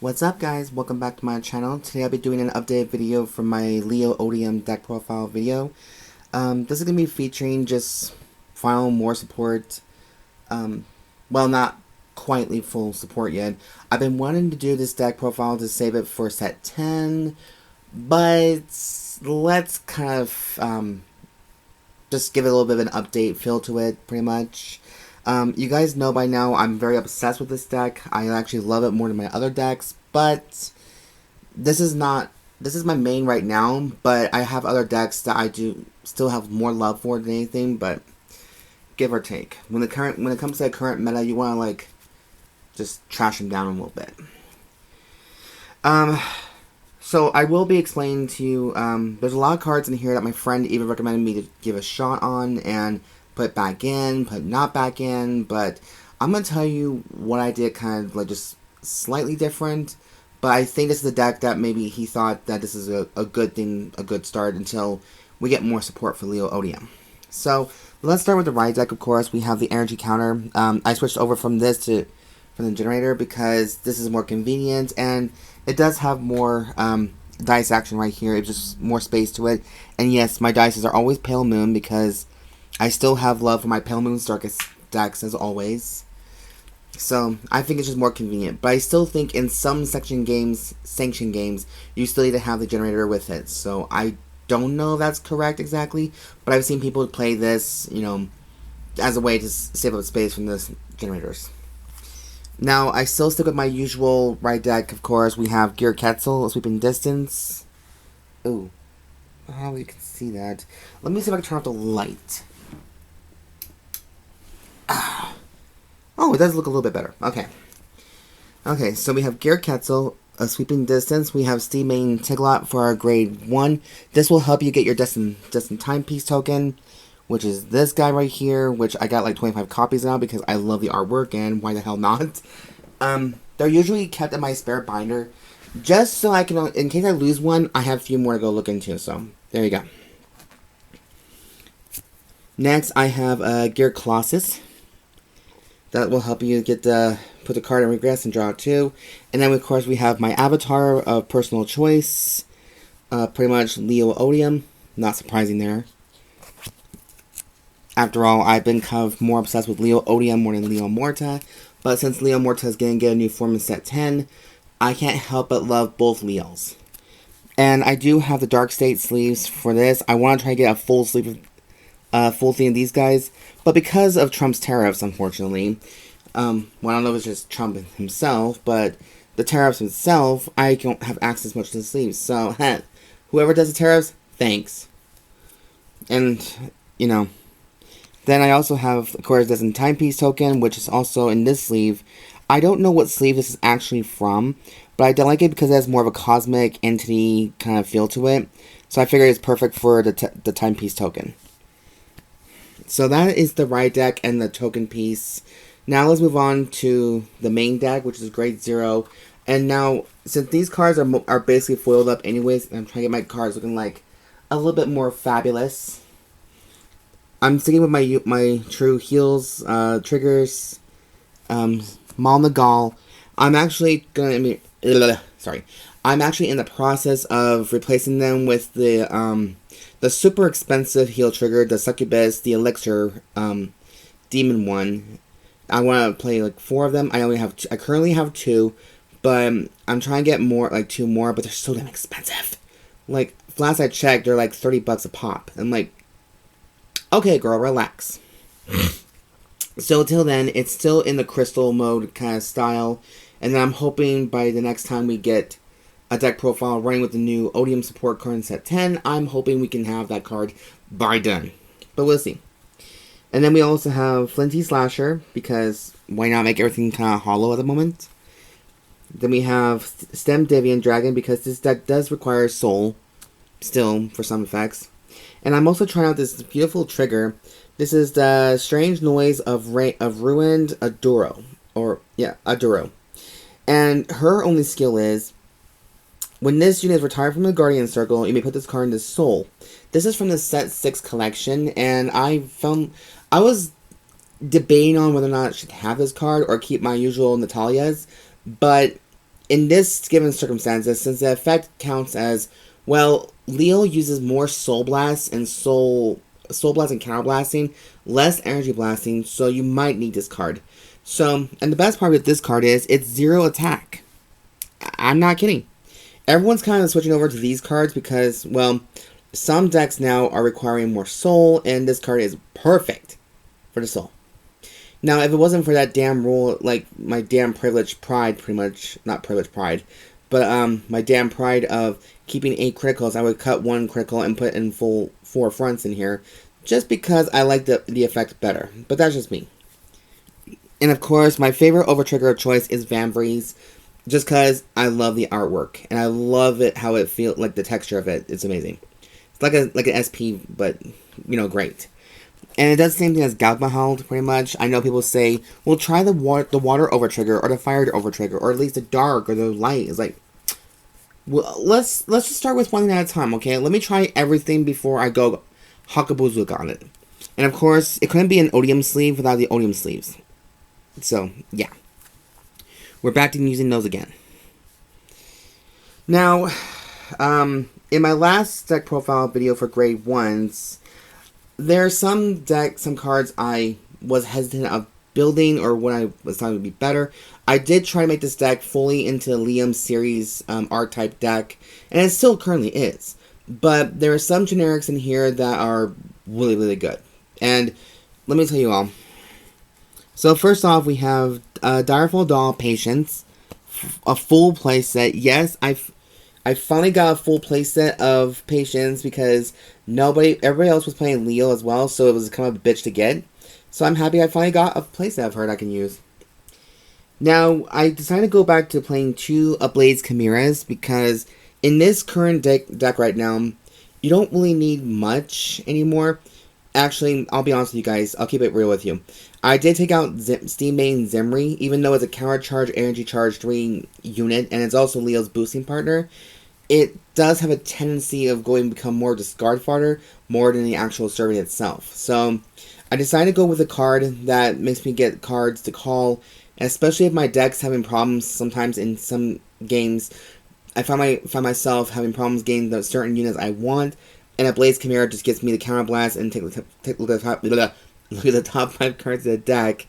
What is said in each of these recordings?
What's up guys, welcome back to my channel. Today I'll be doing an updated video from my Liael Odium deck profile video. This is going to be featuring just final more support, well not quite full support yet. I've been wanting to do this deck profile to save it for set 10, but let's kind of just give it a little bit of an update feel to it pretty much. You guys know by now I'm very obsessed with this deck. I actually love it more than my other decks, but this is my main right now, but I have other decks that I do still have more love for than anything, but give or take. When it comes to the current meta, you want to like just trash them down a little bit. So I will be explaining to you, there's a lot of cards in here that my friend even recommended me to give a shot on and put back in, put not back in, but I'm going to tell you what I did kind of like just slightly different, but I think this is a deck that maybe he thought that this is a good thing, a good start until we get more support for Liael Odium. So let's start with the right deck, of course. We have the energy counter. I switched over from this to from the generator because this is more convenient and it does have more dice action right here. It's just more space to it. And yes, my dices are always Pale Moon because I still have love for my Pale Moon's Darkest decks as always. So I think it's just more convenient. But I still think in some sanctioned games, you still need to have the generator with it. So I don't know if that's correct exactly, but I've seen people play this, you know, as a way to save up space from the generators. Now, I still stick with my usual right deck, of course. We have Gear Quetzal, Sweeping Distance. Ooh. Oh, you can see that. Let me see if I can turn off the light. Oh, it does look a little bit better. Okay. Okay, so we have Gear Quetzal, a Sweeping Distance. We have Steam Main Tiglatt for our grade 1. This will help you get your Destined Timepiece token, which is this guy right here, which I got like 25 copies now because I love the artwork, and why the hell not? They're usually kept in my spare binder, just so I can, in case I lose one, I have a few more to go look into, so there you go. Next, I have Gear Colossus. That will help you get put the card in Regress and draw it too. And then, of course, we have my avatar of personal choice. Pretty much Liael Odium. Not surprising there. After all, I've been kind of more obsessed with Liael Odium more than Liael Morta. But since Liael Morta is going to get a new form in set 10, I can't help but love both Liaels. And I do have the Dark State sleeves for this. I want to try to get a full sleeve full thing of these guys, but because of Trump's tariffs, unfortunately, well, I don't know if it's just Trump himself, but the tariffs himself, I don't have access much to the sleeves, so, whoever does the tariffs, thanks. And, you know, then I also have, of course, Destined Timepiece token, which is also in this sleeve. I don't know what sleeve this is actually from, but I don't like it because it has more of a cosmic entity kind of feel to it, so I figured it's perfect for the Timepiece token. So that is the right deck and the token piece. Now let's move on to the main deck, which is grade 0. And now, since these cards are basically foiled up anyways, I'm trying to get my cards looking like a little bit more fabulous. I'm sticking with my true heals, triggers, Mal-Nigal. I'm actually I'm actually in the process of replacing them with the super expensive heal trigger, the Succubus, the Elixir, Demon one. I want to play like 4 of them. I currently have 2, but I'm trying to get more, like 2 more, but they're so damn expensive. Like, last I checked, they're like 30 bucks a pop. I'm like, okay girl, relax. So till then, it's still in the crystal mode kind of style, and then I'm hoping by the next time we get a deck profile running with the new Odium support card in set 10, I'm hoping we can have that card by then. But we'll see. And then we also have Flinty Slasher, because why not make everything kind of hollow at the moment? Then we have Stem Deviant Dragon, because this deck does require Soul, still, for some effects. And I'm also trying out this beautiful trigger. This is the Strange Noise of Ruined Aduro. Aduro. And her only skill is, when this unit is retired from the Guardian Circle, you may put this card into Soul. This is from the Set 6 collection, and I was debating on whether or not I should have this card or keep my usual Natalia's, but in this given circumstances, since the effect counts as, well, Liael uses more Soul Blast and Soul Blast and Counter Blasting, less Energy Blasting, so you might need this card. So, and the best part with this card is, it's 0 attack. I'm not kidding. Everyone's kind of switching over to these cards because, well, some decks now are requiring more Soul, and this card is perfect for the Soul. Now, if it wasn't for that damn rule, like, my damn privilege pride, pretty much, not privilege pride, but, my damn pride of keeping 8 criticals, I would cut 1 critical and put in full 4 fronts in here, just because I like the effect better. But that's just me. And of course, my favorite overtrigger of choice is Vamfrieze, just because I love the artwork, and I love it, how it feels, like the texture of it, it's amazing. It's like an SP, but, you know, great. And it does the same thing as Galgmahald, pretty much. I know people say, well, try the water overtrigger, or the fire overtrigger, or at least the dark, or the light. It's like, well, let's just start with one thing at a time, okay? Let me try everything before I go Hakabuzuka on it. And of course, it couldn't be an Odium sleeve without the Odium sleeves. So, yeah. We're back to using those again. Now, in my last deck profile video for grade 1s, there are some cards I was hesitant of building, or what I was thought would be better. I did try to make this deck fully into the Liam series R-type deck, and it still currently is. But there are some generics in here that are really, really good. And let me tell you all. So first off, we have Direful Doll Patience, a full playset. Yes, I finally got a full playset of Patience because everybody else was playing Liael as well, so it was kind of a bitch to get. So I'm happy I finally got a playset of her that I can use. Now, I decided to go back to playing 2 Ablaze Chimeras because in this current deck right now, you don't really need much anymore. Actually, I'll be honest with you guys, I'll keep it real with you. I did take out Steam Main Zimri, even though it's a counter charge, energy charge 3 unit, and it's also Liael's boosting partner. It does have a tendency of going to become more discard fodder, more than the actual serving itself. So, I decided to go with a card that makes me get cards to call, especially if my deck's having problems sometimes in some games. I find myself having problems getting the certain units I want, and Ablaze Chimera just gets me the counter blast and take a look at the top 5 cards of the deck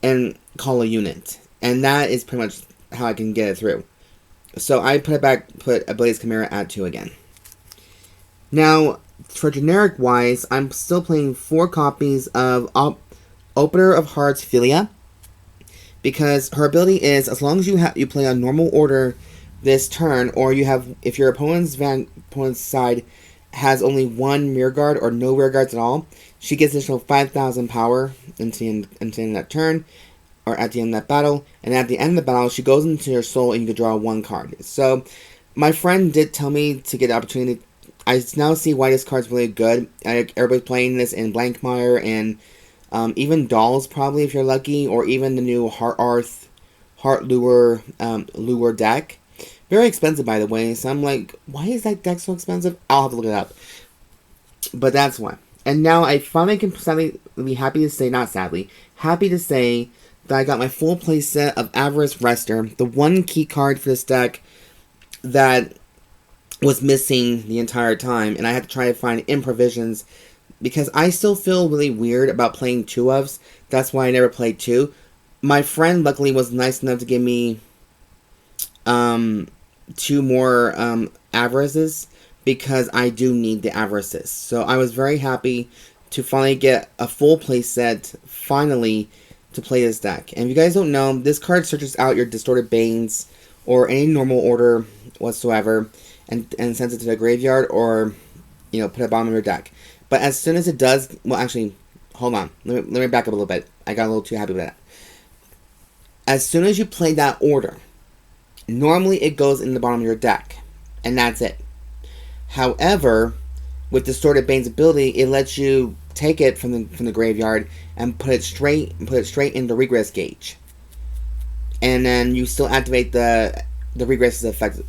and call a unit. And that is pretty much how I can get it through. So I put Ablaze Chimera at 2 again. Now, for generic wise, I'm still playing 4 copies of Opener of Hearts Philya, because her ability is, as long as you play on normal order this turn, or if your opponent's side has only 1 rear guard or no rear guards at all, she gets additional 5,000 power into the end of that turn, or at the end of that battle, and at the end of the battle, she goes into your soul and you can draw 1 card. So, my friend did tell me to get the opportunity. I now see why this card's really good. Everybody's playing this in Blankmire, and even Dolls, probably, if you're lucky, or even the new Heart Lure deck. Very expensive, by the way, so I'm like, why is that deck so expensive? I'll have to look it up. But that's why. And now I finally can be happy to say that I got my full playset of Avarice Wrester, the one key card for this deck that was missing the entire time, and I had to try to find improvisions, because I still feel really weird about playing 2-ofs. That's why I never played 2. My friend, luckily, was nice enough to give me 2 more Avarices, because I do need the Avarices. So I was very happy to finally get a full playset, finally, to play this deck. And if you guys don't know, this card searches out your Distorted Banes, or any normal order whatsoever, and sends it to the graveyard, or, put it at the bottom of your deck. But as soon as it does, well, actually, hold on, let me back up a little bit. I got a little too happy with that. As soon as you play that order, normally it goes in the bottom of your deck, and that's it. However, with Distorted Bane's ability, it lets you take it from the graveyard and put it straight into Regress gauge, and then you still activate the Regress's effect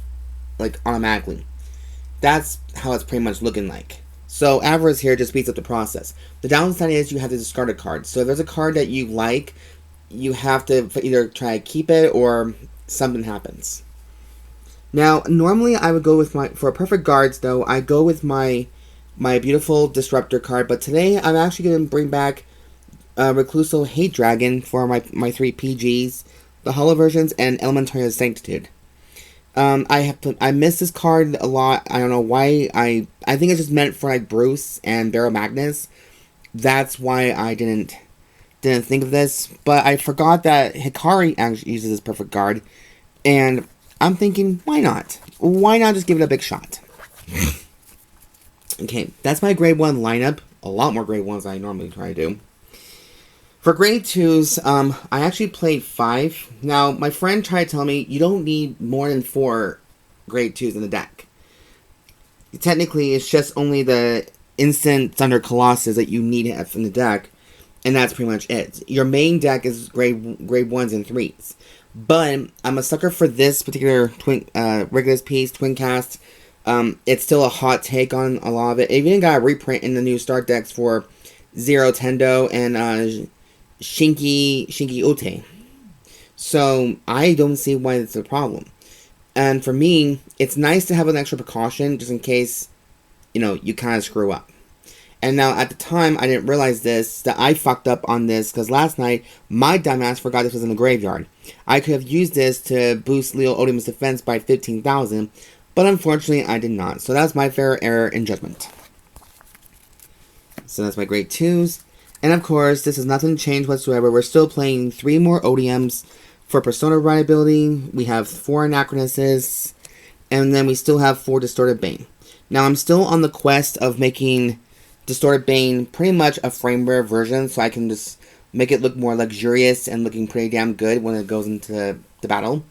automatically. That's how it's pretty much looking like. So Avarice here just speeds up the process. The downside is you have to discard a card. So if there's a card that you like, you have to either try to keep it or something happens. Now, normally I would go with for perfect guards though, I go with my beautiful Disruptor card, but today I'm actually going to bring back Recusal Hate Dragon for my 3 PGs, the Holo versions, and Elementaria Sanctitude. I miss this card a lot. I don't know why. I think it's just meant for like Bruce and Barrow Magnus. That's why I didn't think of this. But I forgot that Hikari actually uses this perfect guard, and I'm thinking, why not? Why not just give it a big shot? Okay, that's my grade 1 lineup. A lot more grade 1s than I normally try to do. For grade 2s, I actually played 5. Now, my friend tried to tell me, you don't need more than 4 grade 2s in the deck. Technically, it's just only the instant Thunder Colossus that you need in the deck, and that's pretty much it. Your main deck is grade 1s and 3s. But I'm a sucker for this particular Regress piece, Twin Cast. It's still a hot take on a lot of it. It even got a reprint in the new start decks for Zero Tendo and Shinki Ute. So I don't see why it's a problem. And for me, it's nice to have an extra precaution just in case, you kind of screw up. And now at the time, I didn't realize this, that I fucked up on this, because last night, my dumbass forgot this was in the graveyard. I could have used this to boost Liael Odium's defense by 15,000, but unfortunately, I did not. So that's my fair error in judgment. So that's my grade 2s. And of course, this has nothing changed whatsoever. We're still playing 3 more Odiums for Persona Rideability. We have 4 Anachronuses, and then we still have 4 Distorted Bane. Now, I'm still on the quest of making Distorted Bane pretty much a frame-rare version, so I can just make it look more luxurious and looking pretty damn good when it goes into the battle,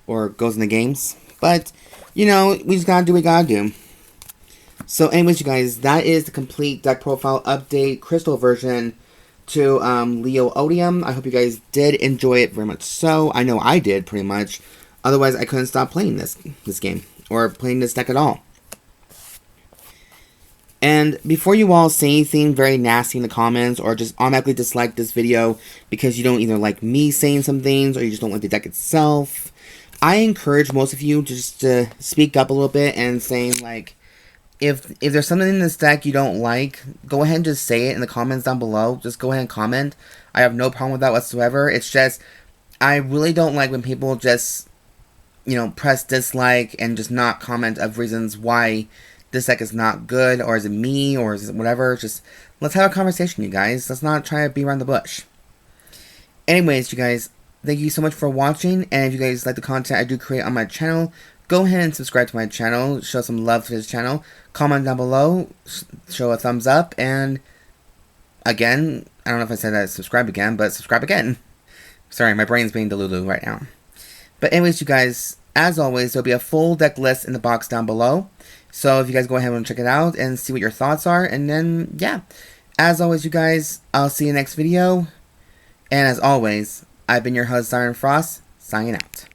or goes into games. But, we just gotta do what we gotta do. So anyways, you guys, that is the complete deck profile update, crystal version to Liael Odium. I hope you guys did enjoy it very much so. I know I did, pretty much. Otherwise, I couldn't stop playing this game, or playing this deck at all. And before you all say anything very nasty in the comments, or just automatically dislike this video because you don't either like me saying some things, or you just don't like the deck itself, I encourage most of you just to speak up a little bit and saying, like, if there's something in this deck you don't like, go ahead and just say it in the comments down below. Just go ahead and comment. I have no problem with that whatsoever. It's just, I really don't like when people just, press dislike and just not comment of reasons why this deck is not good, or is it me, or is it whatever. Just, let's have a conversation, you guys. Let's not try to beat around the bush. Anyways, you guys, thank you so much for watching, and if you guys like the content I do create on my channel, go ahead and subscribe to my channel, show some love to this channel, comment down below, show a thumbs up, and again, I don't know if I said that, subscribe again, but subscribe again. Sorry, my brain's being delulu right now. But anyways, you guys, as always, there'll be a full deck list in the box down below, so if you guys go ahead and check it out and see what your thoughts are, and then, yeah, as always, you guys, I'll see you next video, and as always, I've been your host, Siren Frost, signing out.